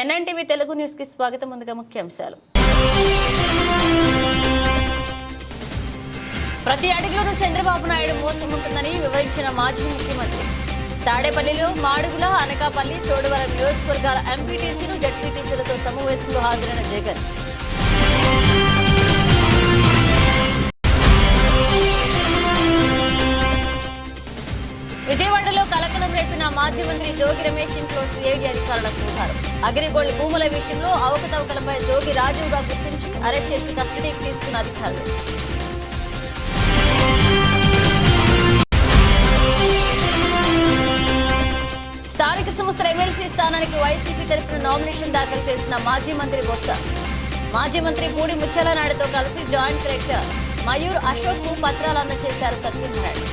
NNTV Telugu news కి స్వాగతం. ముందుగా ముఖ్యాంశాలు. ప్రతి అడుగులోనూ చంద్రబాబు నాయుడు మోసం ఉంటుందని వివరించిన మాజీ ముఖ్యమంత్రి. తాడేపల్లిలో మాడుగుల, అనకాపల్లి, చోడవరం నియోజకవర్గాల ఎంపీటీసీలు, జడ్పీటీసీలతో సమావేశంలో హాజరైన జగన్. విజయవాడలో కలకలం రేపిన మాజీ మంత్రి జోగి రమేష్ ఇంట్లో సిఐడి అధికారుల సోదాలు. అగ్రిగోల్డ్ భూముల విషయంలో అవకతవకలపై జోగి రాజుగా గుర్తించి అరెస్ట్ చేసి కస్టడీకి తీసుకున్న అధికారులు. స్థానిక సంస్థల ఎమ్మెల్సీ స్థానానికి వైసీపీ తరఫున నామినేషన్ దాఖలు చేసిన మాజీ మంత్రి బొత్స. మాజీ మంత్రి పూడి ముత్యాలనాయుడుతో కలిసి జాయింట్ కలెక్టర్ మయూర్ అశోక్ కు పత్రాలు అందజేశారు సత్యనారాయణ.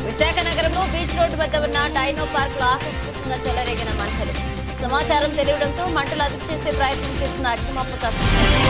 విశాఖ నగరంలో బీచ్ రోడ్డు వద్ద ఉన్న డైనో పార్క్ లో ఆకస్మికంగా చెలరేగిన మంటలు. సమాచారం తెలియడంతో మంటలు అదుపు చేసే ప్రయత్నం చేసిన అగ్నిమాపక సిబ్బంది.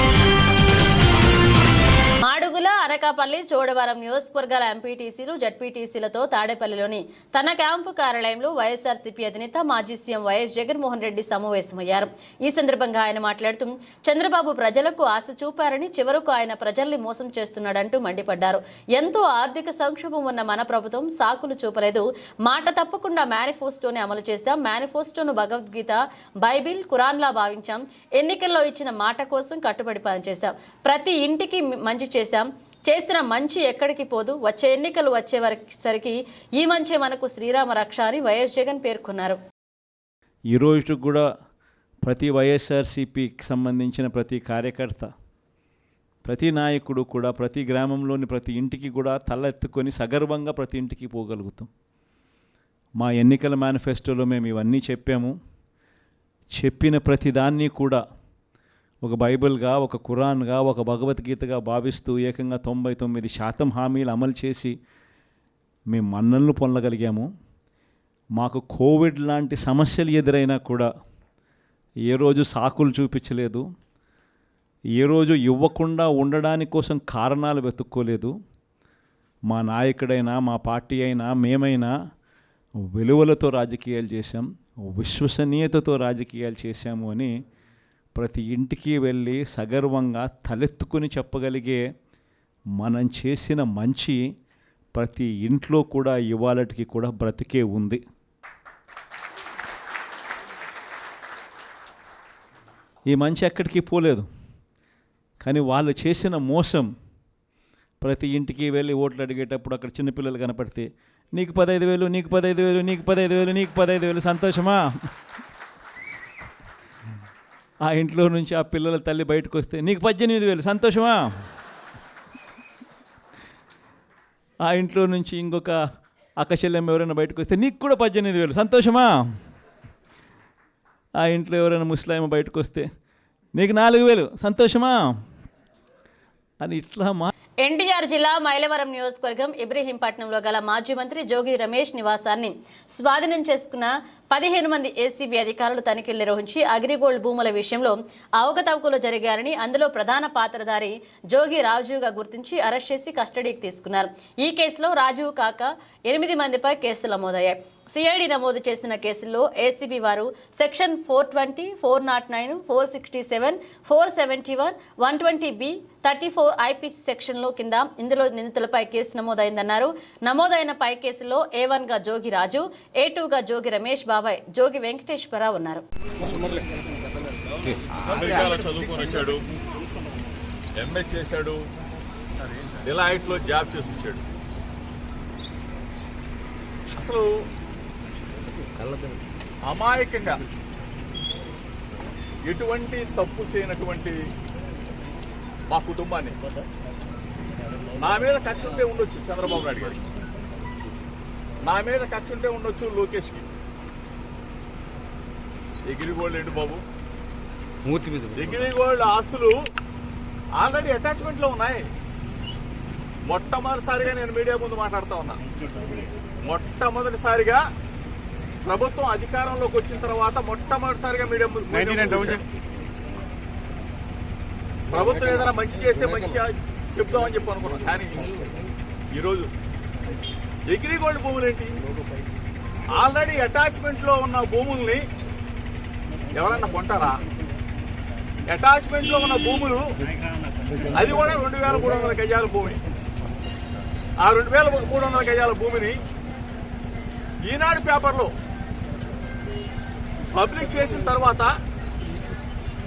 మాడుగుల, అనకాపల్లి, చోడవరం నియోజకవర్గాల ఎంపీటీసీలు, జడ్పీటీసీలతో తాడేపల్లిలోని తన క్యాంపు కార్యాలయంలో వైఎస్ఆర్సీపీ అధినేత మాజీ సీఎం వైఎస్ జగన్మోహన్ రెడ్డి సమావేశమయ్యారు. ఈ సందర్భంగా ఆయన మాట్లాడుతూ చంద్రబాబు ప్రజలకు ఆశ చూపారని, చివరకు ఆయన ప్రజల్ని మోసం చేస్తున్నాడంటూ మండిపడ్డారు. ఎంతో ఆర్థిక సంక్షోభం ఉన్న మన ప్రభుత్వం సాకులు చూపలేదు. మాట తప్పకుండా మేనిఫెస్టోని అమలు చేశాం. మేనిఫెస్టోను భగవద్గీత, బైబిల్, ఖురాన్లా భావించాం. ఎన్నికల్లో ఇచ్చిన మాట కోసం కట్టుబడి పనిచేశాం. ప్రతి ఇంటికి మంచి చేశాం. చేసిన మంచి ఎక్కడికి పోదు. వచ్చే ఎన్నికలు వచ్చేసరికి ఈ మంచి మనకు శ్రీరామ రక్ష అని వైఎస్ జగన్ పేర్కొన్నారు. ఈ రోజు కూడా ప్రతి వైఎస్ఆర్సీపీకి సంబంధించిన ప్రతి కార్యకర్త, ప్రతి నాయకుడు కూడా ప్రతి గ్రామంలోని ప్రతి ఇంటికి కూడా తలెత్తుకొని సగర్వంగా ప్రతి ఇంటికి పోగలుగుతాం. మా ఎన్నికల మేనిఫెస్టోలో మేము ఇవన్నీ చెప్పాము. చెప్పిన ప్రతి దాన్ని కూడా ఒక బైబిల్గా, ఒక ఖురాన్గా, ఒక భగవద్గీతగా భావిస్తూ ఏకంగా 99% హామీలు అమలు చేసి మేము మన్ననలు పొందగలిగాము. మాకు కోవిడ్ లాంటి సమస్యలు ఎదురైనా కూడా ఏ రోజు సాకులు చూపించలేదు. ఏ రోజు ఇవ్వకుండా ఉండడానికి కోసం కారణాలు వెతుక్కోలేదు. మా నాయకుడైనా, మా పార్టీ అయినా, మేమైనా విలువలతో రాజకీయాలు చేశాం, విశ్వసనీయతతో రాజకీయాలు చేశాము అని ప్రతి ఇంటికి వెళ్ళి సగర్వంగా తలెత్తుకొని చెప్పగలిగే మనం చేసిన మంచి ప్రతి ఇంట్లో కూడా ఇవాళటికి కూడా బ్రతికే ఉంది. ఈ మంచి ఎక్కడికి పోలేదు. కానీ వాళ్ళు చేసిన మోసం, ప్రతి ఇంటికి వెళ్ళి ఓట్లు అడిగేటప్పుడు అక్కడ చిన్నపిల్లలు కనపడితే నీకు 15,000, నీకు 15,000, నీకు 15,000, నీకు 15,000 సంతోషమా? ఆ ఇంట్లో నుంచి ఆ పిల్లల తల్లి బయటకు వస్తే నీకు 18,000 సంతోషమా? ఆ ఇంట్లో నుంచి ఇంకొక అక్కచెల్లెమ్మ ఎవరైనా బయటకు వస్తే నీకు కూడా 18,000 సంతోషమా? ఆ ఇంట్లో ఎవరైనా ముస్లాం బయటకు వస్తే నీకు 4,000 సంతోషమా అని ఇట్లా ఎన్టీఆర్ జిల్లా మైలవరం నియోజకవర్గం ఇబ్రహీంపట్నంలో గల మాజీ మంత్రి జోగి రమేష్ నివాసాన్ని స్వాధీనం చేసుకున్న 15 మంది ఏసీబీ అధికారులు తనిఖీలు నిర్వహించి అగ్రిగోల్డ్ భూముల విషయంలో అవకతవకలు జరిగారని, అందులో ప్రధాన పాత్రధారి జోగి రాజుగా గుర్తించి అరెస్ట్ చేసి కస్టడీకి తీసుకున్నారు. ఈ కేసులో రాజు కాక 8 మందిపై కేసులు నమోదయ్యాయి. సిఐడి నమోదు చేసిన కేసుల్లో ఏసీబీ వారు సెక్షన్ 420, 409, 467, 471, 120B, 34 ఐపీసీ సెక్షన్లో కింద ఇందులో నిందితులపై కేసు నమోదైందన్నారు. నమోదైన పై కేసులో A1గా జోగి రాజు, A2గా జోగి రమేష్ బాబాయ్, జోగి వెంకటేశ్వరరావు ఉన్నారు. అసలు అమాయకంగా ఎటువంటి తప్పు చేయనటువంటి మా కుటుంబాన్ని నా మీద కక్ష ఉంటే ఉండొచ్చు చంద్రబాబు నాయుడు గారికి, నా మీద కక్ష ఉంటే ఉండొచ్చు లోకేష్కి. ఎగిరిగోల్డ్ ఏంటి బాబు, ఎగిరిగోల్డ్ ఆస్తులు ఆల్రెడీ అటాచ్మెంట్లో ఉన్నాయి. మొట్టమొదటిసారిగా నేను మీడియా ముందు మాట్లాడుతూ ఉన్నా. మొట్టమొదటిసారిగా ప్రభుత్వం అధికారంలోకి వచ్చిన తర్వాత మొట్టమొదటిసారిగా మీడియా ముందు ప్రభుత్వం ఏదైనా మంచి చేస్తే మంచి చెప్దామని చెప్పి అనుకున్నాం. కానీ ఈరోజు అగ్రిగోల్డ్ భూములు ఏంటి? ఆల్రెడీ అటాచ్మెంట్లో ఉన్న భూముల్ని ఎవరన్నా కొంటారా? అటాచ్మెంట్లో ఉన్న భూములు అది కూడా 2300 గజాల భూమి. ఆ 2300 గజాల భూమిని ఈనాడు పేపర్లో పబ్లిష్ చేసిన తర్వాత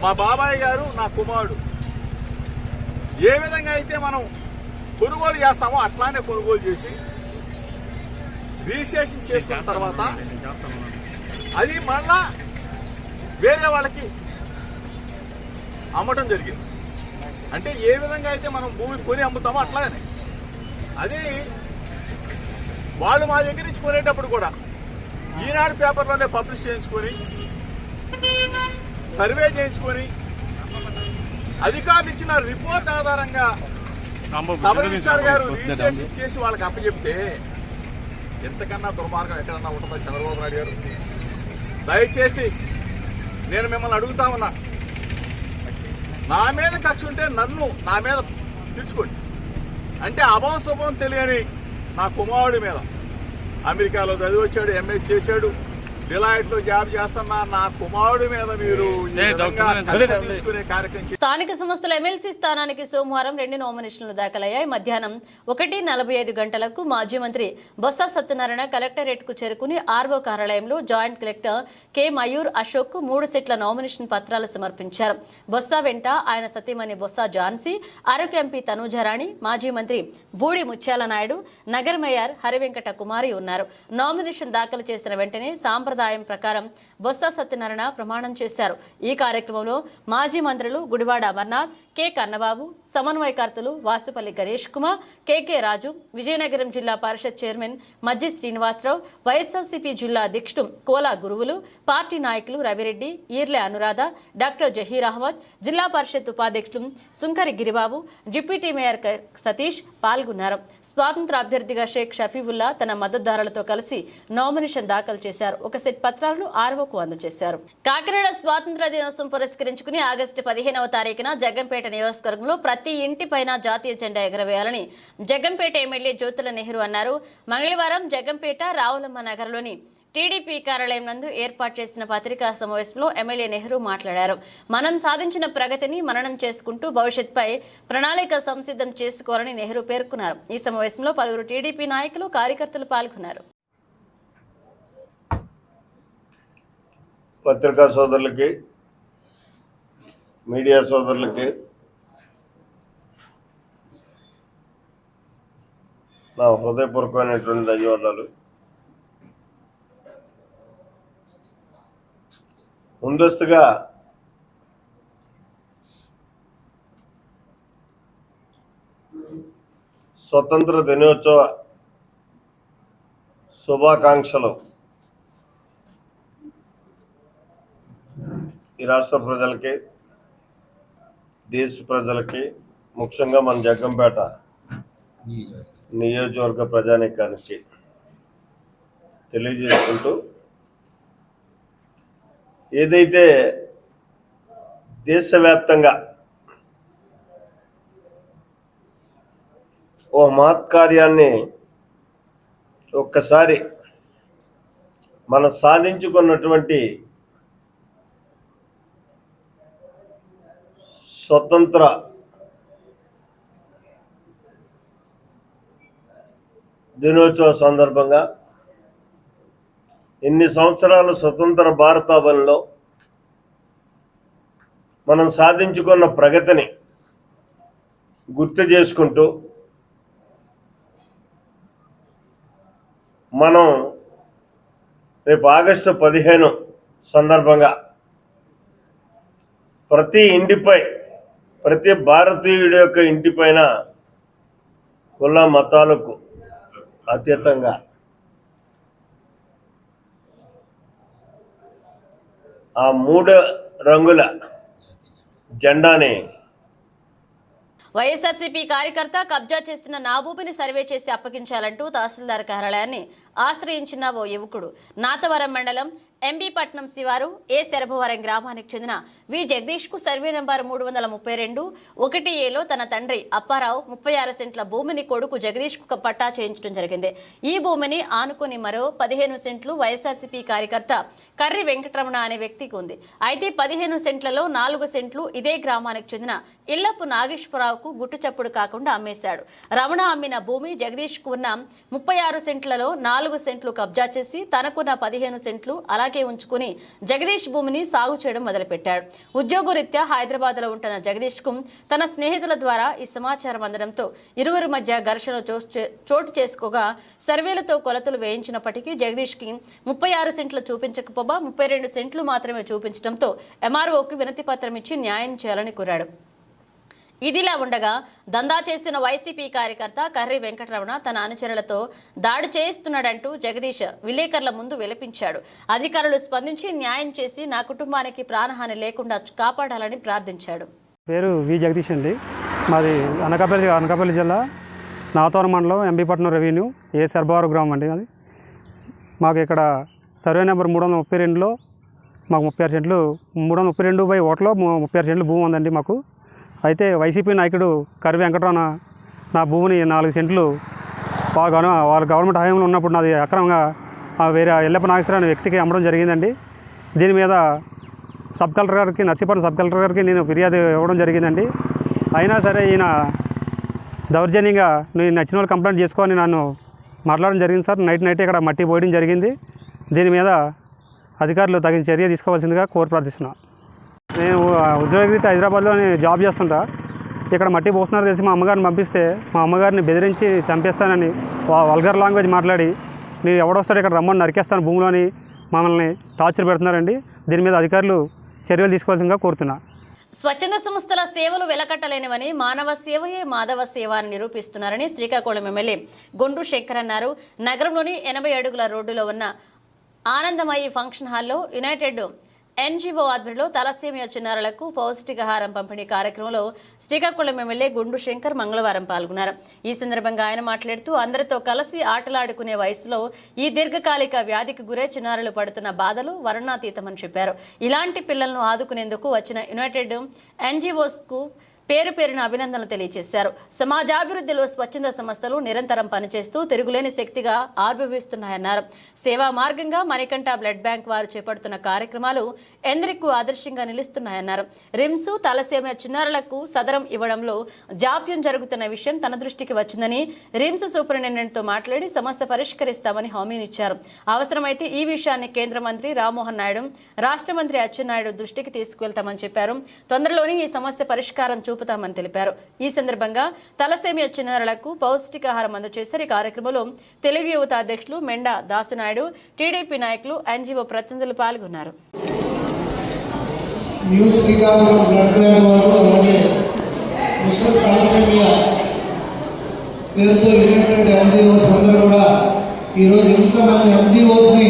మా బాబాయ్ గారు, నా కుమారుడు ఏ విధంగా అయితే మనం కొనుగోలు చేస్తామో అట్లానే కొనుగోలు చేసి రిజిస్ట్రేషన్ చేసుకున్న తర్వాత అది మళ్ళా వేరే వాళ్ళకి అమ్మటం జరిగింది. అంటే ఏ విధంగా అయితే మనం భూమి కొని అమ్ముతామో అట్లానే అది వాళ్ళు మా దగ్గర నుంచి కొనేటప్పుడు కూడా ఈనాడు పేపర్లోనే పబ్లిష్ చేయించుకొని సర్వే చేయించుకొని అధికారులు ఇచ్చిన రిపోర్ట్ ఆధారంగా సబ్ రిజిస్ట్రార్ గారు రిజిస్ట్రేషన్ చేసి వాళ్ళకి అప్పచెప్తే ఎంతకన్నా దుర్మార్గం ఎక్కడన్నా ఉంటుందో చంద్రబాబు నాయుడు గారు. దయచేసి నేను మిమ్మల్ని అడుగుతా ఉన్నా, నా మీద కక్ష ఉంటే నా మీద తీర్చుకోండి. అంటే అభం శుభం తెలియని నా కుమారుడి మీద అమెరికాలో చదివి వచ్చాడు, ఎంఏ చేశాడు, డిలాయిట్లో జాబ్ చేస్తున్నా నా కుమారుడి మీద మీరు తీర్చుకునే కార్యక్రమం. స్థానిక సంస్థల ఎమ్మెల్సీ స్థానానికి సోమవారం 2 నామినేషన్లు దాఖలయ్యాయి. మధ్యాహ్నం 1:45 గంటలకు మాజీ మంత్రి బొత్స సత్యనారాయణ కలెక్టరేట్ కు చేరుకుని ఆర్వో కార్యాలయంలో joint collector K Mayur Ashok కు 3 సెట్ల నామినేషన్ పత్రాలు సమర్పించారు. బొత్స వెంట ఆయన సతీమణి బొత్స ఝాన్సీ, అరకు ఎంపీ తనూజారాణి, మాజీ మంత్రి బూడి ముత్యాల నాయుడు, నగర్ మేయర్ హరివెంకట కుమారి ఉన్నారు. నామినేషన్ దాఖలు చేసిన వెంటనే సాంప్రదాయం ప్రకారం బొత్స సత్యనారాయణ ప్రమాణం చేశారు. ఈ కార్యక్రమంలో మాజీ మంత్రులు గుడివాడ అమర్నాథ్, కె కన్నబాబు, సమన్వయకర్తలు వాసుపల్లి గణేష్ కుమార్, కెకే రాజు, విజయనగరం జిల్లా పరిషత్ చైర్మన్ మజ్జి శ్రీనివాసరావు, వైఎస్ఆర్సీపీ జిల్లా అధ్యక్షుడు కోలా గురువులు, పార్టీ నాయకులు రవిరెడ్డి, ఈర్లె అనురాధ, డాక్టర్ జహీర్ అహ్మద్, జిల్లా పరిషత్ ఉపాధ్యక్షులు సుంకరి గిరిబాబు, డిప్యూటీ మేయర్ సతీష్ పాల్గొన్నారు. స్వాతంత్ర అభ్యర్థిగా షేక్ షఫీవుల్లా తన మద్దతుదారులతో కలిసి నామినేషన్ దాఖలు చేశారు. ఒక సెట్ పత్రాలను ఆర్వోకు అందజేశారు. కాకినాడ స్వాతంత్ర దినోత్సవం పురస్కరించుకుని ఆగస్టు 15వ తారీఖున జగ్గంపేట నియోజకవర్గంలో ప్రతి ఇంటిపైన జాతీయ జెండా ఎగరవేయాలని జగ్గంపేట ఎమ్మెల్యే జ్యోతుల నెహ్రూ అన్నారు. మంగళవారం జగ్గంపేట రావులమ్మ నగర్లోని టీడీపీ కార్యాలయం నందు ఏర్పాటు చేసిన పత్రికా సమావేశంలో ఎమ్మెల్యే నెహ్రూ మాట్లాడారు. మనం సాధించిన ప్రగతిని మననం చేసుకుంటూ భవిష్యత్పై ప్రణాళిక సంసిద్ధం చేసుకోవాలని నెహ్రూ పేర్కొన్నారు. ఈ సమావేశంలో పలువురు టీడీపీ నాయకులు, కార్యకర్తలు పాల్గొన్నారు. పత్రికా సోదరులకి, మీడియా సోదరులకి నా హృదయపూర్వకమైనటువంటి ధన్యవాదాలు. ముందస్తుగా స్వతంత్ర దినోత్సవ శుభాకాంక్షలు ఈ రాష్ట్ర ప్రజలకి, దేశ ప్రజలకి, ముఖ్యంగా మన జగ్గంపేట నియోజకవర్గ ప్రజానీకానికి తెలియజేసుకుంటూ, ఏదైతే దేశవ్యాప్తంగా ఓ మహత్కార్యాన్ని ఒక్కసారి మనం సాధించుకున్నటువంటి స్వతంత్ర దినోత్సవ సందర్భంగా ఇన్ని సంవత్సరాల స్వతంత్ర భారతావనిలో మనం సాధించుకున్న ప్రగతిని గుర్తు చేసుకుంటూ మనం రేపు ఆగస్టు 15 సందర్భంగా ప్రతి ఇంటిపై, ప్రతి భారతీయుడి యొక్క ఇంటిపైన కుల మతాలకు అతీతంగా ఆ 3 రంగుల జెండాని వైఎస్ఆర్సీపీ కార్యకర్త కబ్జా చేస్తున్న నా భూమిని సర్వే చేసి అప్పగించాలంటూ తహసీల్దార్ కార్యాలయాన్ని ఆశ్రయించిన ఓ యువకుడు నాతవరం మండలం ఎంబీపట్నం శివారు ఏ శరభవరం గ్రామానికి చెందిన వి జగదీష్ కు సర్వే నంబర్ 332 1A తన తండ్రి అప్పారావు 36 సెంట్ల భూమిని కొడుకు జగదీష్ కు పట్టా చేయించడం జరిగింది. ఈ భూమిని ఆనుకుని మరో 15 సెంట్లు వైఎస్ఆర్సీపీ కార్యకర్త కర్రి వెంకటరమణ అనే వ్యక్తికి ఉంది. అయితే 15 సెంట్లలో 4 సెంట్లు ఇదే గ్రామానికి చెందిన ఇల్లపు నాగేశ్వరరావుకు గుట్టుచప్పుడు కాకుండా అమ్మేశాడు. రమణ అమ్మిన భూమి జగదీష్ కు ఉన్న 36 సెంట్లలో 4 సెంట్లు కబ్జా చేసి తనకున్న 15 సెంట్లు అలాగే ఉంచుకుని జగదీష్ భూమిని సాగు చేయడం మొదలుపెట్టాడు. ఉద్యోగరీత్యా హైదరాబాద్ లో ఉంటున్న జగదీష్ కు తన స్నేహితుల ద్వారా ఈ సమాచారం అందడంతో ఇరువురి మధ్య ఘర్షణ చోటు చేసుకోగా సర్వేలతో కొలతలు వేయించినప్పటికీ జగదీష్ కి 36 సెంట్లు చూపించకపోగా 32 సెంట్లు మాత్రమే చూపించడంతో ఎంఆర్ఓకి వినతి పత్రం ఇచ్చి న్యాయం చేయాలని కోరాడు. ఇదిలా ఉండగా దందా చేసిన వైసీపీ కార్యకర్త కర్రి వెంకటరమణ తన అనుచరులతో దాడి చేయిస్తున్నాడంటూ జగదీష్ విలేకరుల ముందు విలపించాడు. అధికారులు స్పందించి న్యాయం చేసి నా కుటుంబానికి ప్రాణహాని లేకుండా కాపాడాలని ప్రార్థించాడు. పేరు వి జగదీష్ అండి. మాది అనకాపల్లి జిల్లా నాతోన మండలం ఎంబీపట్నం రెవెన్యూ ఏ సర్బారు గ్రామం అండి. అది మాకు ఇక్కడ సర్వే నెంబర్ 332లో మాకు 36 సెంట్లు 332/1లో 36 సెంట్లు భూమి ఉందండి మాకు. అయితే వైసీపీ నాయకుడు కర్రి వెంకటరమణ నా భూమిని 4 సెంట్లు వాళ్ళ గవర్నమెంట్ హయాంలో ఉన్నప్పుడు నాది అక్రమంగా వేరే ఎల్లప్ప నాగేశ్వరరావు అనే వ్యక్తికి అమ్మడం జరిగిందండి. దీని మీద సబ్ కలెక్టర్ గారికి నర్సీపట్నం సబ్ కలెక్టర్ గారికి నేను ఫిర్యాదు ఇవ్వడం జరిగిందండి. అయినా సరే ఈయన దౌర్జన్యంగా నేను నచ్చిన వాళ్ళు కంప్లైంట్ చేసుకొని నన్ను మాట్లాడడం జరిగింది సార్. నైట్ ఇక్కడ మట్టి పోయడం జరిగింది. దీని మీద అధికారులు తగిన చర్య తీసుకోవాల్సిందిగా కోరి ప్రార్థిస్తున్నాను. నేను ఉద్యోగరీత్యా హైదరాబాద్లో జాబ్ చేస్తుంటా. ఇక్కడ మట్టి పోస్తున్నారు తెలిసి మా అమ్మగారిని పంపిస్తే మా అమ్మగారిని బెదిరించి చంపేస్తానని వల్గర్ లాంగ్వేజ్ మాట్లాడి నేను ఎవడొస్తాడు ఇక్కడ రమ్మని నరికేస్తాను భూమిలోని మమ్మల్ని టార్చర్ పెడుతున్నారండి. దీని మీద అధికారులు చర్యలు తీసుకోవాల్సిందిగా కోరుతున్నా. స్వచ్ఛంద సంస్థల సేవలు వెలకట్టలేనివని మానవ సేవయే మాధవ సేవ అని నిరూపిస్తున్నారని శ్రీకాకుళం ఎమ్మెల్యే గుండు శంకర్ అన్నారు. నగరంలోని 80 అడుగుల రోడ్డులో ఉన్న ఆనందమయి ఫంక్షన్ హాల్లో యునైటెడ్ ఎన్జీఓ ఆధ్వర్యంలో తలసేమియా చిన్నారులకు పౌష్టికాహారం పంపిణీ కార్యక్రమంలో శ్రీకాకుళం ఎమ్మెల్యే గుండు శంకర్ మంగళవారం పాల్గొన్నారు. ఈ సందర్భంగా ఆయన మాట్లాడుతూ అందరితో కలిసి ఆటలాడుకునే వయసులో ఈ దీర్ఘకాలిక వ్యాధికి గురై చిన్నారులు పడుతున్న బాధలు వర్ణాతీతమని చెప్పారు. ఇలాంటి పిల్లలను ఆదుకునేందుకు వచ్చిన యునైటెడ్ ఎన్జీఓస్కు పేరున అభినందనలు తెలియజేశారు. సమాజాభివృద్ధిలో స్వచ్ఛంద సంస్థలు నిరంతరం పనిచేస్తూ తిరుగులేని శక్తిగా ఆవిర్భవిస్తున్నాయన్నారు. సేవా మార్గంగా మణికంఠ బ్లడ్ బ్యాంక్ వారు చేపడుతున్న కార్యక్రమాలు ఎందరికీ ఆదర్శంగా నిలుస్తున్నాయన్నారు. రిమ్స్ తలసేమియా చిన్నారులకు సదరం ఇవ్వడంలో జాప్యం జరుగుతున్న విషయం తన దృష్టికి వచ్చిందని రిమ్స్ సూపరింటెండెంట్తో మాట్లాడి సమస్య పరిష్కరిస్తామని హామీనిచ్చారు. అవసరమైతే ఈ విషయాన్ని కేంద్ర మంత్రి రామ్మోహన్ నాయుడు, రాష్ట్ర మంత్రి అచ్చెన్నాయుడు దృష్టికి తీసుకువెళ్తామని చెప్పారు. తొందరలోనే ఈ సమస్య పరిష్కారం చూపుతామని తెలిపారు. ఈ సందర్భంగా తలసేమియా చిన్నారులకు పౌష్టికాహారం అందజేశారు. ఈ కార్యక్రమంలో తెలుగు యువత అధ్యక్షులు మెండా దాసునాయుడు, టీడీపీ నాయకులు, ఎన్జీఓ ప్రతినిధులు పాల్గొన్నారు. ఈరోజు ఎంతమంది ఎన్జిఓస్ని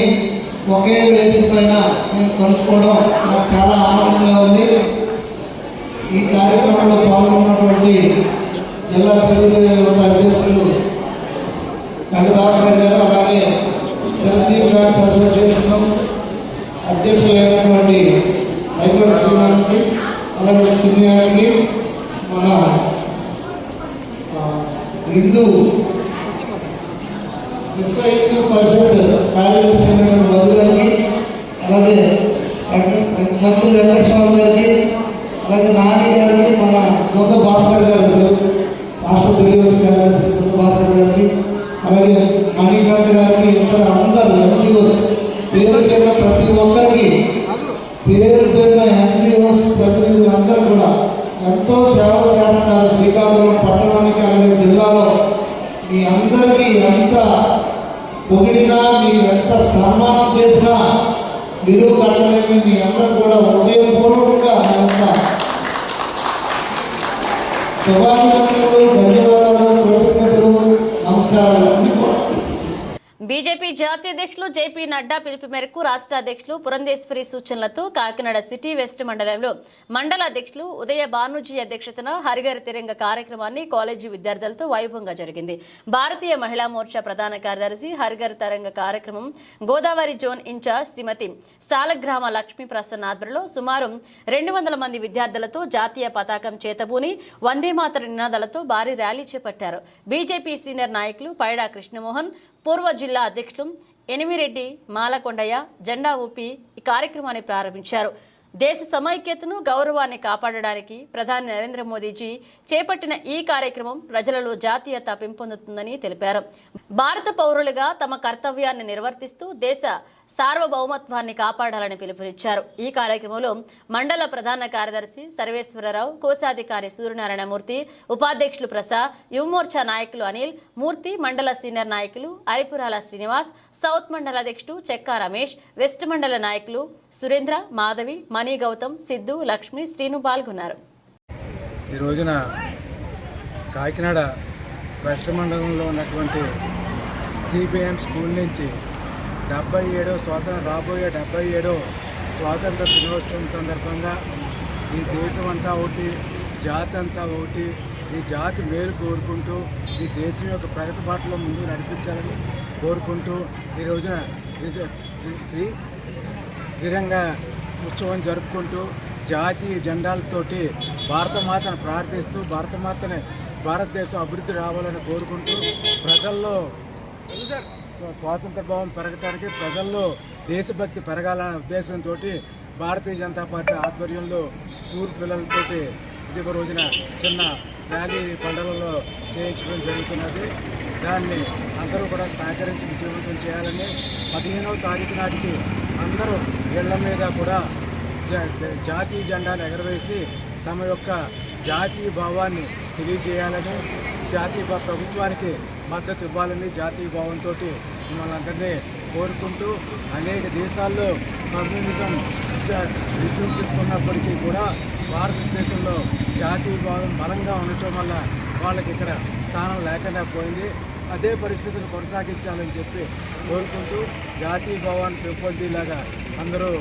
ఒకే వేదిక పైన నేను కలుసుకోవడం నాకు చాలా ఆనందంగా ఉంది. ఈ కార్యక్రమంలో పాల్గొన్నటువంటి జిల్లా తెలుగు యువత అధ్యక్షులు వెంకటరామరెడ్డి గారు, అలాగే చిరంజీవి ఫ్యాన్స్ అసోసియేషన్ అధ్యక్షులైనటువంటి హైకోర్టు శ్రీనాథ్కి, అలాగే సినియాకి, మన హిందూ విశ్వ హిందూ పరిషత్ కార్యదర్శి అయినటువంటి మధు గారికి, అలాగే మంత్రి వెంకటస్వామి గారికి, అలాగే నాని గారికి, మన దొంగ భాస్కర్ గారు రాష్ట్ర తెలుగు కార్యదర్శి దొంగ భాస్కర్ గారికి, అలాగే మణికంఠ గారికి, ఇతర అందరూ ఎన్జిఓస్ పేరు పేరున ప్రతి ఒక్కరికి పేరు పేరున ఎన్జిఓస్ ప్రతినిధులు అందరూ కూడా ఎంతో సేవలు చేస్తున్నారు శ్రీకాకుళం పట్టణానికి, అలాగే జిల్లాలో. మీ అందరికీ ఎంత పొగిడినా, మీరు ఎంత సన్మానం చేసినా నిలువు కట్టలేని మీ అందరూ కూడా హృదయపూర్వకంగా శుభాకాంక్షలు, ధన్యవాదాలు, కృతజ్ఞతలు, నమస్కారాలు. బీజేపీ జాతీయ అధ్యక్షులు జేపీ నడ్డా పిలుపు మేరకు రాష్ట్ర అధ్యక్షులు పురంధేశ్వరి సూచనలతో కాకినాడ సిటీ వెస్ట్ మండలంలో మండల అధ్యక్షులు ఉదయ బానుజీ అధ్యక్షతన హరిగర్ తిరంగ కార్యక్రమాన్ని కాలేజీ విద్యార్థులతో వైభవంగా జరిగింది. భారతీయ మహిళా మోర్చా ప్రధాన కార్యదర్శి హరిగర్ తిరంగ కార్యక్రమం గోదావరి జోన్ ఇన్ఛార్జ్ శ్రీమతి సాలగ్రామ లక్ష్మీ ప్రసన్న ఆధ్వర్యంలో సుమారు 200 మంది విద్యార్థులతో జాతీయ పతాకం చేతబూని వందేమాతర నినాదాలతో భారీ ర్యాలీ చేపట్టారు. బీజేపీ సీనియర్ నాయకులు పైడా కృష్ణమోహన్, పూర్వ జిల్లా అధ్యక్షులు ఎనిమిరెడ్డి మాలకొండయ్య జెండా ఊపి ఈ కార్యక్రమాన్ని ప్రారంభించారు. దేశ సమైక్యతను గౌరవాన్ని కాపాడడానికి ప్రధాని నరేంద్ర మోదీజీ చేపట్టిన ఈ కార్యక్రమం ప్రజలలో జాతీయత పెంపొందుతుందని తెలిపారు. భారత పౌరులుగా తమ కర్తవ్యాన్ని నిర్వర్తిస్తూ దేశ సార్వభౌమత్వాన్ని కాపాడాలని పిలుపునిచ్చారు. ఈ కార్యక్రమంలో మండల ప్రధాన కార్యదర్శి సర్వేశ్వరరావు, కోశాధికారి సూర్యనారాయణమూర్తి, ఉపాధ్యక్షులు ప్రసాద్, యువమోర్చా నాయకులు అనిల్ మూర్తి, మండల సీనియర్ నాయకులు అరిపురాల శ్రీనివాస్, సౌత్ మండల అధ్యక్షుడు చెక్కా రమేష్, వెస్ట్ మండల నాయకులు సురేంద్ర, మాధవి, మణి గౌతమ్, సిద్ధు, లక్ష్మి, శ్రీను పాల్గొన్నారు. ఈ రోజున కాకినాడ వెస్ట్ మండలంలో ఉన్నటువంటి సిబిఎం స్కూల్ నుంచి 77వ స్వాతంత్ర దినోత్సవం సందర్భంగా ఈ దేశం అంతా ఒకటి, జాతి అంతా ఒకటి, ఈ జాతి మేలు కోరుకుంటూ ఈ దేశం యొక్క ప్రగతి బాటలో ముందు నడిపించాలని కోరుకుంటూ ఈ రోజున త్రిరంగ ఉత్సవం జరుపుకుంటూ జాతీయ జెండాలతోటి భారతమాతను ప్రార్థిస్తూ భారతదేశం అభివృద్ధి రావాలని కోరుకుంటూ ప్రజల్లో స్వాతంత్ర భావం పెరగటానికి, ప్రజల్లో దేశభక్తి పెరగాలనే ఉద్దేశంతో భారతీయ జనతా పార్టీ ఆధ్వర్యంలో స్కూల్ పిల్లలతోటి ఇదే రోజున చిన్న ర్యాలీ పండుగలలో చేయించడం జరుగుతున్నది. దాన్ని అందరూ కూడా సహకరించి విజయవంతం చేయాలని 15వ తారీఖు నాటికి అందరూ ఇళ్ల మీద కూడా జాతీయ జెండాను ఎగరవేసి తమ యొక్క జాతీయ భావాన్ని తెలియజేయాలని, జాతీయ ప్రభుత్వానికి మద్దతు ఇవ్వాలని జాతీయ భావంతో మిమ్మల్ని అందరినీ కోరుకుంటూ అనేక దేశాల్లో కమ్యూనిజం విజృంభిస్తున్నప్పటికీ కూడా భారతదేశంలో జాతీయ భావం బలంగా ఉండటం వల్ల వాళ్ళకి ఇక్కడ స్థానం లేకుండా పోయింది. అదే పరిస్థితులు కొనసాగించాలని చెప్పి కోరుకుంటూ జాతీయ భావాన్ని పెంపొందేలాగా అందరూ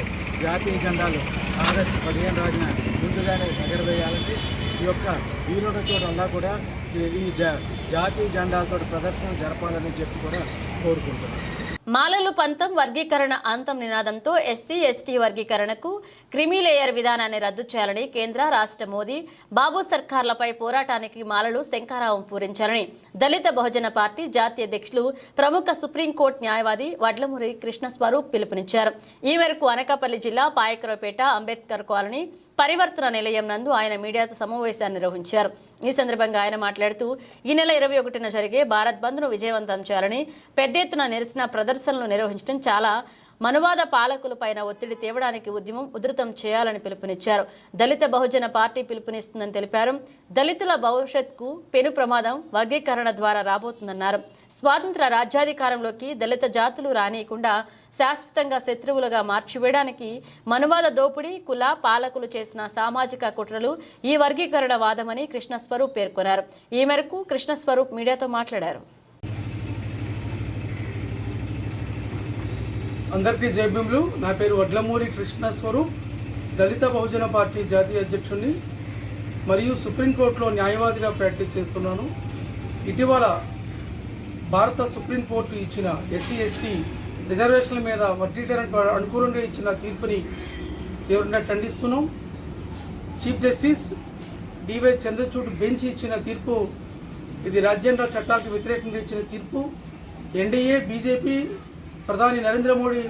జాతీయ జెండాలు ఆగస్టు 15 రోజున ముందుగానే ఎగరవేయాలని, ఈ యొక్క వీలున్న చోటల్లా కూడా ఈ జాతీయ జెండాలతో ప్రదర్శన జరపాలని చెప్పి కూడా కోరుకుంటున్నాను. మాలలు పంతం వర్గీకరణ అంతం నినాదంతో ఎస్సీ ఎస్టీ వర్గీకరణకు క్రిమిలేయర్ విధానాన్ని రద్దు చేయాలని కేంద్ర రాష్ట్ర మోదీ బాబు సర్కార్లపై పోరాటానికి మాలలు శంఖారావం పూరించాలని దళిత బహుజన పార్టీ జాతీయ అధ్యక్షులు ప్రముఖ సుప్రీంకోర్టు న్యాయవాది వడ్లమూరి కృష్ణస్వరూప్ పిలుపునిచ్చారు. ఈ మేరకు అనకాపల్లి జిల్లా పాయకరావుపేట అంబేద్కర్ కాలనీ పరివర్తన నిలయం నందు ఆయన మీడియాతో సమావేశాన్ని నిర్వహించారు. ఈ సందర్భంగా ఆయన మాట్లాడుతూ ఈ నెల 21న జరిగే భారత్ బంద్ను విజయవంతం చేయాలని, పెద్ద ఎత్తున నిరసన ప్రదర్శనలు నిర్వహించడం చాలా మనువాద పాలకులపైన ఒత్తిడి తేవడానికి ఉద్యమం ఉధృతం చేయాలని పిలుపునిచ్చారు. దళిత బహుజన పార్టీ పిలుపునిస్తుందని తెలిపారు. దళితుల భవిష్యత్కు పెను ప్రమాదం వర్గీకరణ ద్వారా రాబోతుందన్నారు. స్వాతంత్ర రాజ్యాధికారంలోకి దళిత జాతులు రానియకుండా శాశ్వతంగా శత్రువులుగా మార్చివేయడానికి మనువాద దోపిడీ కుల పాలకులు చేసిన సామాజిక కుట్రలు ఈ వర్గీకరణ వాదమని కృష్ణస్వరూప్ పేర్కొన్నారు. ఈ మేరకు కృష్ణస్వరూప్ మీడియాతో మాట్లాడారు. అందరికీ జైభీములు. నా పేరు వడ్లమూరి కృష్ణస్వరూప్, దళిత బహుజన పార్టీ జాతీయ అధ్యక్షుడిని మరియు సుప్రీంకోర్టులో న్యాయవాదిగా ప్రాక్టీస్ చేస్తున్నాను. ఇటీవల భారత సుప్రీంకోర్టు ఇచ్చిన ఎస్సీ ఎస్టీ రిజర్వేషన్ల మీద వర్గీకరణ అనుకూలంగా ఇచ్చిన తీర్పుని తీవ్రంగా ఖండిస్తున్నాం. Chief justice DY Chandrachud bench ఇచ్చిన తీర్పు ఇది రాజ్యాంగ చట్టాలకు వ్యతిరేకంగా ఇచ్చిన తీర్పు. ఎన్డీఏ బీజేపీ ప్రధాని నరేంద్ర మోడీ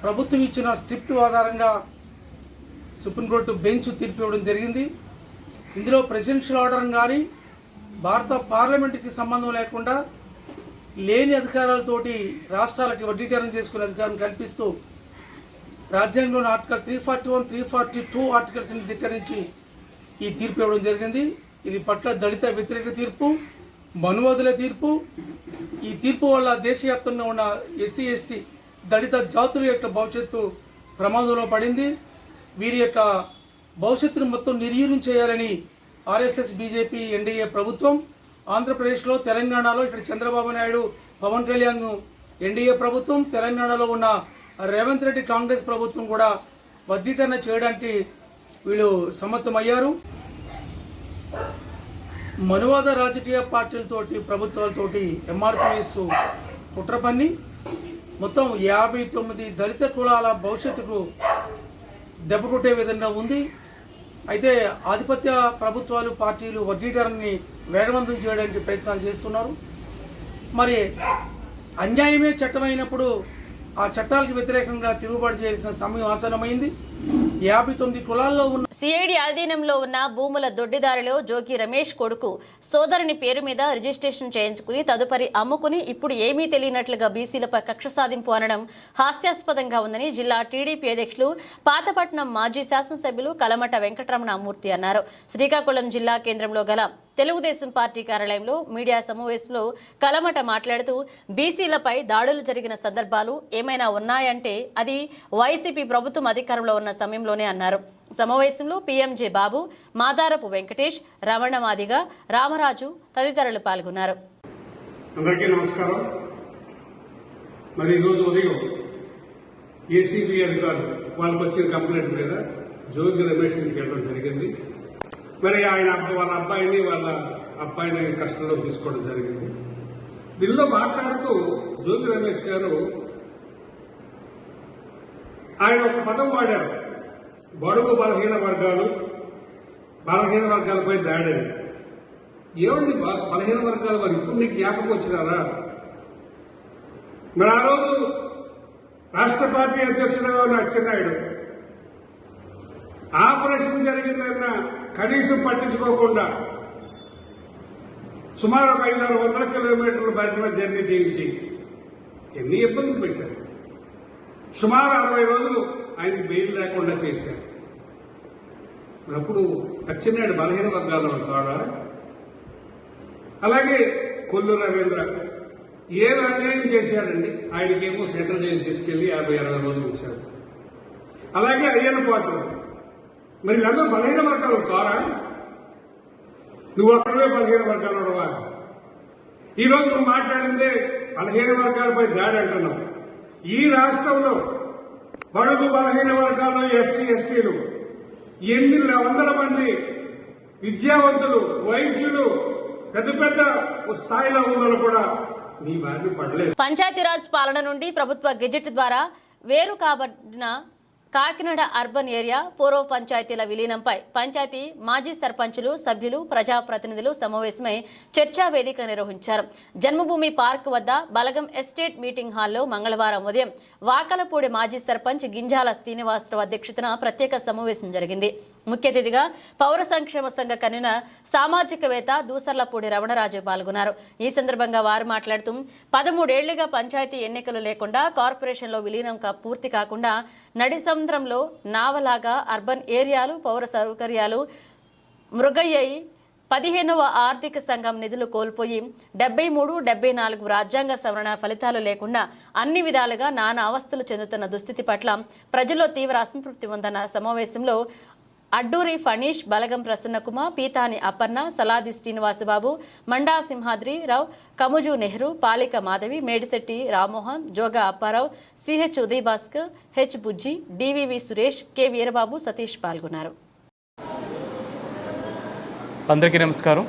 ప్రభుత్వం ఇచ్చిన స్క్రిప్ట్ ఆధారంగా సుప్రీంకోర్టు బెంచ్ తీర్పు ఇవ్వడం జరిగింది. ఇందులో ప్రెసిడెన్షియల్ ఆర్డర్ కానీ భారత పార్లమెంటుకి సంబంధం లేకుండా లేని అధికారాలతోటి రాష్ట్రాలకి వర్గీకరణ చేసుకునే అధికారం కల్పిస్తూ రాజ్యాంగంలోని ఆర్టికల్ 341, 342 ఆర్టికల్స్ని ధిక్కరించి ఈ తీర్పు ఇవ్వడం జరిగింది. ఇది పట్ల దళిత వ్యతిరేక తీర్పు, మనువాదుల తీర్పు. ఈ తీర్పు వల్ల దేశవ్యాప్తంగా ఉన్న ఎస్సీ ఎస్టీ దళిత జాతుల యొక్క భవిష్యత్తు ప్రమాదంలో పడింది. వీరి యొక్క భవిష్యత్తును మొత్తం నిర్వీర్యం చేయాలని ఆర్ఎస్ఎస్, బీజేపీ, ఎన్డీఏ ప్రభుత్వం ఆంధ్రప్రదేశ్లో, తెలంగాణలో ఇక్కడ చంద్రబాబు నాయుడు, పవన్ కళ్యాణ్ ఎన్డీఏ ప్రభుత్వం, తెలంగాణలో ఉన్న రేవంత్ రెడ్డి కాంగ్రెస్ ప్రభుత్వం కూడా వర్గీకరణ చేయడానికి వీళ్ళు సమ్మతమయ్యారు. మనువాద రాజకీయ పార్టీలతోటి, ప్రభుత్వాలతోటి ఎంఆర్పీఎస్ కుట్ర పన్ని మొత్తం 59 దళిత కులాల భవిష్యత్తుకు దెబ్బకొట్టే విధంగా ఉంది. అయితే ఆధిపత్య ప్రభుత్వాలు, పార్టీలు వర్గీకరణని వేగవంతం చేయడానికి ప్రయత్నాలు చేస్తున్నారు. మరి అన్యాయమే చట్టమైనప్పుడు ఆ చట్టాలకు వ్యతిరేకంగా తిరుగుబాటు చేయాల్సిన సమయం ఆసన్నమైంది. 59 కులాల్లో ఉన్న సిఐడి ఆధీనంలో ఉన్న భూముల దొడ్డిదారిలో జోగి రమేష్ కొడుకు సోదరుని పేరు మీద రిజిస్ట్రేషన్ చేయించుకుని తదుపరి అమ్ముకుని ఇప్పుడు ఏమీ తెలియనట్లుగా బీసీలపై కక్ష సాధింపు అనడం హాస్యాస్పదంగా ఉందని జిల్లా టీడీపీ అధ్యక్షులు పాతపట్నం మాజీ శాసనసభ్యులు కలమట వెంకటరమణ మూర్తి అన్నారు. శ్రీకాకుళం జిల్లా కేంద్రంలో గల తెలుగుదేశం పార్టీ కార్యాలయంలో మీడియా సమావేశంలో కలమట మాట్లాడుతూ బీసీలపై దాడులు జరిగిన సందర్భాలు ఏమైనా ఉన్నాయంటే అది వైసీపీ ప్రభుత్వం అధికారంలో ఉన్న సమయంలోనే అన్నారు. సమావేశంలో పీఎంజే బాబు, మాదారపు వెంకటేష్, రమణ మాదిగ, రామరాజు తదితరులు పాల్గొన్నారు. అందరికీ నమస్కారం. మరి ఈరోజు ఉదయం ఏసీబీ అధికారులు వాళ్ళకి వచ్చిన కంప్లైంట్ మీద జోగి రమేష్ ఇంటికి వెళ్ళడం జరిగింది. మరి ఆయన వాళ్ళ అబ్బాయిని కస్టడీలో తీసుకోవడం జరిగింది. దీనిలో మాట్లాడుతూ జోగి రమేష్ గారు ఆయన ఒక పదం వాడారు, బడుగు బలహీన వర్గాలపై దాడి. ఏమండి బలహీన వర్గాలు వారు ఇప్పుడు నీకు జ్ఞాపకం వచ్చినారా? మరి ఆ రోజు రాష్ట్ర పార్టీ అధ్యక్షుడుగా ఉన్న అచ్చెన్నాయుడు ఆపరేషన్ జరిగిందన్న కనీసం పట్టించుకోకుండా సుమారు 500-600 కిలోమీటర్ల బయట జర్నీ చేయించి ఎన్ని ఇబ్బందులు పెట్టారు. సుమారు 60 రోజులు ఆయన బెయిల్ లేకుండా చేశారు. అప్పుడు అచ్చెన్నాయుడు బలహీన వర్గాల్లో కాడా? అలాగే కొల్లు రవీంద్ర ఏం అన్యాయం చేశాడండి. ఆయనకేమో సెంట్రల్ జైలు తీసుకెళ్లి 50-60 రోజులు ఇచ్చారు. అలాగే అయ్యన్న పాత్ర, మరి అందరూ బలహీన వర్గాలు కారా? నువ్వు అక్కడే బలహీన వర్గాలు ఉండవా? ఈరోజు నువ్వు మాట్లాడిందే బలహీన వర్గాలపై దాడి అంటున్నావు. ఈ రాష్ట్రంలో బడుగు బలహీన వర్గాల్లో ఎస్సీ ఎస్టీలు ఎన్ని వందల మంది విద్యావంతులు, వైద్యులు, పెద్ద పెద్ద స్థాయిలో ఉన్న కూడా నీ బాధ్యత పడలేదు. పంచాయతీరాజ్ పాలన నుండి ప్రభుత్వ గెజెట్ ద్వారా వేరు కాబడిన కాకినాడ అర్బన్ ఏరియా పూర్వ పంచాయతీల విలీనంపై పంచాయతీ మాజీ సర్పంచులు, సభ్యులు, ప్రజాప్రతినిధులు సమావేశమై చర్చా వేదిక నిర్వహించారు. జన్మభూమి పార్క్ వద్ద బలగం ఎస్టేట్ మీటింగ్ హాల్లో మంగళవారం ఉదయం వాకలపూడి మాజీ సర్పంచ్ గింజాల శ్రీనివాసరావు అధ్యక్షతన ప్రత్యేక సమావేశం జరిగింది. ముఖ్య అతిథిగా పౌర సంక్షేమ సంఘ కన్వీనర్ సామాజికవేత్త దూసర్లపూడి రమణరాజు పాల్గొన్నారు. ఈ సందర్భంగా వారు మాట్లాడుతూ 13 ఏళ్లుగా పంచాయతీ ఎన్నికలు లేకుండా కార్పొరేషన్లో విలీనం పూర్తి కాకుండా నడి సముద్రంలో నావలాగా అర్బన్ ఏరియాలు పౌర సౌకర్యాలు మృగయ్యాయి. 15వ ఆర్థిక సంఘం నిధులు కోల్పోయి 73-74 రాజ్యాంగ సవరణ ఫలితాలు లేకుండా అన్ని విధాలుగా నానా అవస్థలు చెందుతున్న దుస్థితి పట్ల ప్రజల్లో తీవ్ర అసంతృప్తి ఉందన్న సమావేశంలో అడ్డూరి ఫణీష్, బలగం ప్రసన్నకుమార్, పీతాని అపర్ణ, సలాది శ్రీనివాసబాబు, మండా సింహాద్రి రావు, కముజు నెహ్రూ, పాలిక మాధవి, మేడిశెట్టి రామ్మోహన్, జోగా అప్పారావు, సిహెచ్ ఉదయ్ భాస్కర్, హెచ్ బుజ్జి, డివివి సురేష్, కె వీరబాబు, సతీష్ పాల్గొన్నారు. అందరికీ నమస్కారం.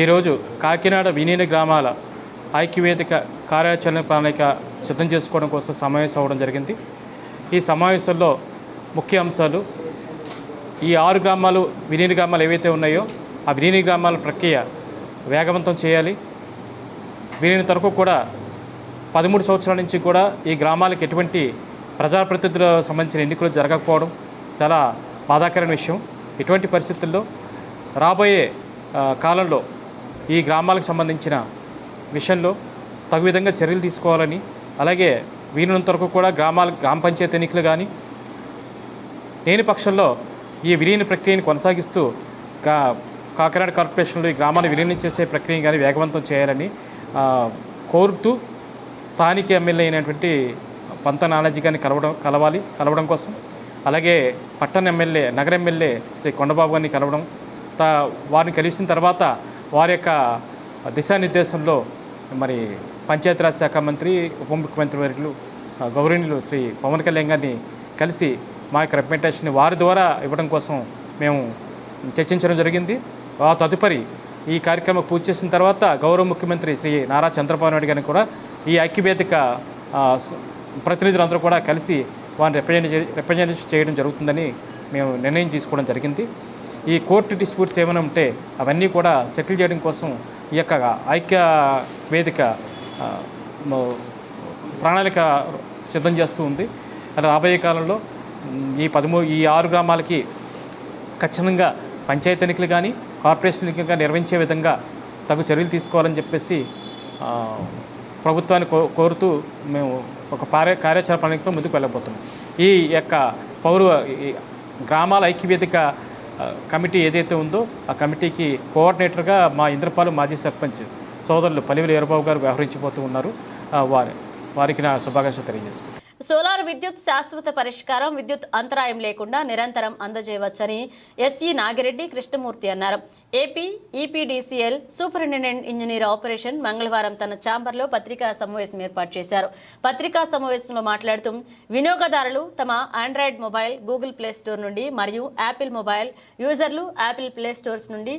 ఈరోజు కాకినాడ విలీన గ్రామాల ఐక్యవేదిక కార్యాచరణ ప్రణాళిక సిద్ధం చేసుకోవడం కోసం సమావేశం అవ్వడం జరిగింది. ఈ సమావేశంలో ముఖ్య అంశాలు ఈ 6 గ్రామాలు విలీన గ్రామాలు ఏవైతే ఉన్నాయో ఆ విలీన గ్రామాల ప్రక్రియ వేగవంతం చేయాలి. విలీన తరకు కూడా 13 సంవత్సరాల నుంచి కూడా ఈ గ్రామాలకు ఎటువంటి ప్రజాప్రతినిధులకు సంబంధించిన ఎన్నికలు జరగకపోవడం చాలా బాధాకరమైన విషయం. ఇటువంటి పరిస్థితుల్లో రాబోయే కాలంలో ఈ గ్రామాలకు సంబంధించిన విషయంలో తగు విధంగా చర్యలు తీసుకోవాలని, అలాగే వీలున్నంత వరకు కూడా గ్రామ పంచాయతీ ఎన్నికలు కానీ లేని పక్షంలో ఈ విలీన ప్రక్రియను కొనసాగిస్తూ కాకినాడ కార్పొరేషన్లో ఈ గ్రామాన్ని విలీనం చేసే ప్రక్రియను కానీ వేగవంతం చేయాలని కోరుతూ స్థానిక ఎమ్మెల్యే అయినటువంటి పంత నానాజీ గారిని కలవడం కోసం, అలాగే పట్టణ ఎమ్మెల్యే, నగర ఎమ్మెల్యే శ్రీ కొండబాబు గారిని కలవడం, వారిని కలిసిన తర్వాత వారి యొక్క దిశానిర్దేశంలో మరి పంచాయతీరాజ్ శాఖ మంత్రి ఉప ముఖ్యమంత్రి వర్యులు గౌరవనీయులు శ్రీ పవన్ కళ్యాణ్ గారిని కలిసి మా యొక్క రిప్రజెంటేషన్ వారి ద్వారా ఇవ్వడం కోసం మేము చర్చించడం జరిగింది. ఆ తదుపరి ఈ కార్యక్రమం పూర్తి చేసిన తర్వాత గౌరవ ముఖ్యమంత్రి శ్రీ నారా చంద్రబాబు నాయుడు గారిని కూడా ఈ ఐక్యవేదిక ప్రతినిధులందరూ కూడా కలిసి వారిని రిప్రజెంటేషన్ చేయడం జరుగుతుందని మేము నిర్ణయం తీసుకోవడం జరిగింది. ఈ కోర్టు డిస్ప్యూట్స్ ఏమైనా ఉంటే అవన్నీ కూడా సెటిల్ చేయడం కోసం ఈ యొక్క ఐక్య వేదిక ప్రణాళిక సిద్ధం చేస్తూ ఉంది. అది రాబోయే కాలంలో ఈ 6 గ్రామాలకి ఖచ్చితంగా పంచాయతీ ఎన్నికలు కానీ కార్పొరేషన్ ఎన్నికలు కానీ నిర్వహించే విధంగా తగు చర్యలు తీసుకోవాలని చెప్పేసి ప్రభుత్వాన్ని కోరుతూ మేము ఒక కార్యాచరణ ప్రణాళికతో ముందుకు వెళ్ళబోతున్నాం. ఈ యొక్క గ్రామాల ఐక్యవేదిక కమిటీ ఏదైతే ఉందో ఆ కమిటీకి కోఆర్డినేటర్గా మా ఇంద్రపాలెం మాజీ సర్పంచ్ సోదరులు పల్లివేలు వీరబాబు గారు వ్యవహరించబోతూ ఉన్నారు. వారికి నా శుభాకాంక్షలు తెలియజేసుకుంటాను. సోలార్ విద్యుత్ శాశ్వత పరిష్కారం, విద్యుత్ అంతరాయం లేకుండా నిరంతరం అందజేయవచ్చని ఎస్ఈ నాగిరెడ్డి కృష్ణమూర్తి అన్నారు. AP EPDCL superintendent engineer operation మంగళవారం తన ఛాంబర్లో పత్రికా సమావేశం ఏర్పాటు చేశారు. పత్రికా సమావేశంలో మాట్లాడుతూ వినియోగదారులు తమ Android mobile Google play store నుండి మరియు యాపిల్ మొబైల్ యూజర్లు యాపిల్ ప్లే స్టోర్స్ నుండి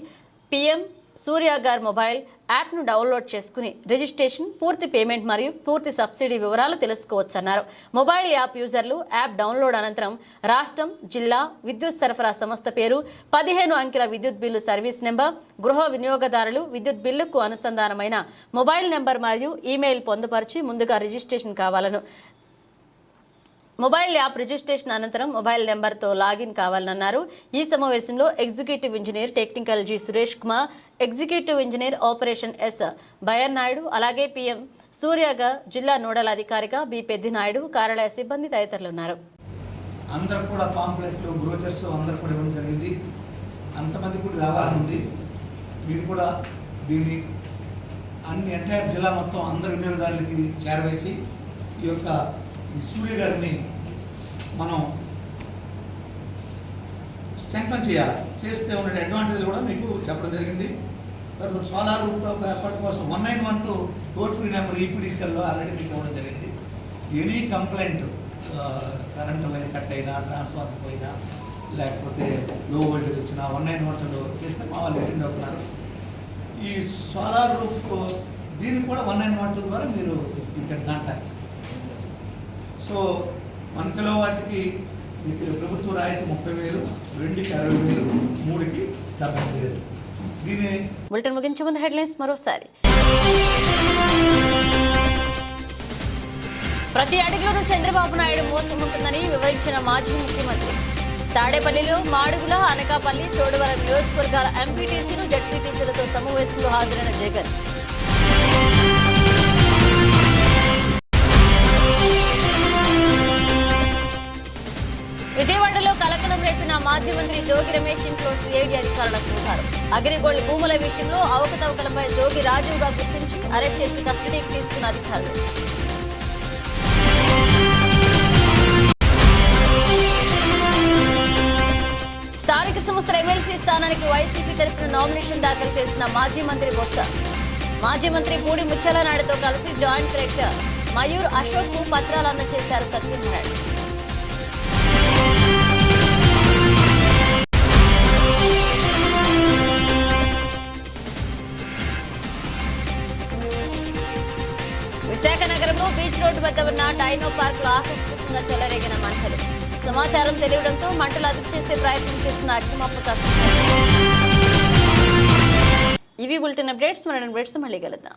PM సూర్యాగార్ మొబైల్ యాప్ను డౌన్లోడ్ చేసుకుని రిజిస్ట్రేషన్, పూర్తి పేమెంట్ మరియు పూర్తి సబ్సిడీ వివరాలు తెలుసుకోవచ్చన్నారు. మొబైల్ యాప్ యూజర్లు యాప్ డౌన్లోడ్ అనంతరం రాష్ట్రం, జిల్లా విద్యుత్ సరఫరా సంస్థ పేరు, 15 అంకెల విద్యుత్ బిల్లు సర్వీస్ నెంబర్, గృహ వినియోగదారులు విద్యుత్ బిల్లుకు అనుసంధానమైన మొబైల్ నెంబర్ మరియు ఈమెయిల్ పొందుపరిచి ముందుగా రిజిస్ట్రేషన్ కావాలను. మొబైల్ యాప్ రిజిస్ట్రేషన్ అనంతరం మొబైల్ నెంబర్తో లాగిన్ కావాలన్నారు. ఈ సమావేశంలో executive engineer technical G Suresh Kumar, executive engineer operation S బయర్ నాయుడు, అలాగే PM సూర్యగా జిల్లా నోడల్ అధికారిగా బి పెద్దినాయుడు, కార్యాలయ సిబ్బంది తదితరులు ఉన్నారు. అందరూ కూడా పాంప్లెట్లు, బ్రోచర్స్ అందరూ కూడా ఇవ్వడం జరిగింది. అంతమంది కూడా అవగాహన ఉంది. మీరు కూడా దీన్ని ఎంటైర్ జిల్లా మొత్తం అందరు వినియోగదారులకి చేరవేసి ఈ యొక్క సూర్య గారిని మనం స్ట్రెంగ్తన్ చేయాలి. చేస్తే ఉన్న అడ్వాంటేజ్ కూడా మీకు చెప్పడం జరిగింది. తర్వాత సోలార్ రూఫ్టాప్ ఏర్పాటు కోసం 1912 టోల్ ఫ్రీ నెంబర్ ఈపీడీసీఎల్లో ఆల్రెడీ మీకు ఇవ్వడం జరిగింది. Any complaint current line cut అయినా, ట్రాన్స్ఫార్మర్ పోయినా, లేకపోతే లో వోల్టేజ్ వచ్చినా 1912 చేస్తే మా వాళ్ళు అటెండ్ అవుతున్నారు. ఈ సోలార్ రూఫ్ దీనికి కూడా 1912 ద్వారా మీరు ఇక్కడ కాంటాక్ట్. సో 1 కిలోవాట్కి మీకు ప్రభుత్వ రాయితీ 30,000, 2కి 60,000, 3కి 70,000. దీని బులెటిన్ ముగించే ముందు హెడ్లైన్స్ మరోసారి. ప్రతి అడుగులోనూ చంద్రబాబు నాయుడు మోసం ఉంటుందని వివరించిన మాజీ ముఖ్యమంత్రి. తాడేపల్లిలో మాడుగుల, అనకాపల్లి, చోడవరం నియోజకవర్గాల ఎంపీటీసీలు, జడ్పీటీసీలతో సమావేశంలో హాజరైన జగన్. విజయవాడలో కలకలం రేపిన మాజీ మంత్రి జోగి రమేష్ ఇంట్లో సిఐడి అధికారుల సోదాలు. అగ్రిగోల్డ్ భూముల విషయంలో అవకతవకలపై జోగి రాజీవ్గా గుర్తించి అరెస్ట్ చేసి కస్టడీకి తీసుకున్న అధికారులు. స్థానిక సంస్థల ఎమ్మెల్సీ స్థానానికి వైసీపీ తరఫున నామినేషన్ దాఖలు చేసిన మాజీ మంత్రి బొత్స. మాజీ మంత్రి పూడి ముత్యాలనాయుడుతో కలిసి జాయింట్ కలెక్టర్ మయూర్ అశోక్ కు పత్రాలు అందజేశారు సత్యనారాయణ. విశాఖ నగరంలో బీచ్ రోడ్డు వద్ద ఉన్న టైనో పార్క్ లో ఆకస్మికంగా చెలరేగిన మంటలు. సమాచారం తెలియడంతో మంటలు అదుపు చేసే ప్రయత్నం చేసిన అగ్నిమాపక కష్టం. ఇవి బులెటిన్ అప్డేట్స్. మరిన్ని అప్డేట్స్ మళ్ళీ కలుద్దాం.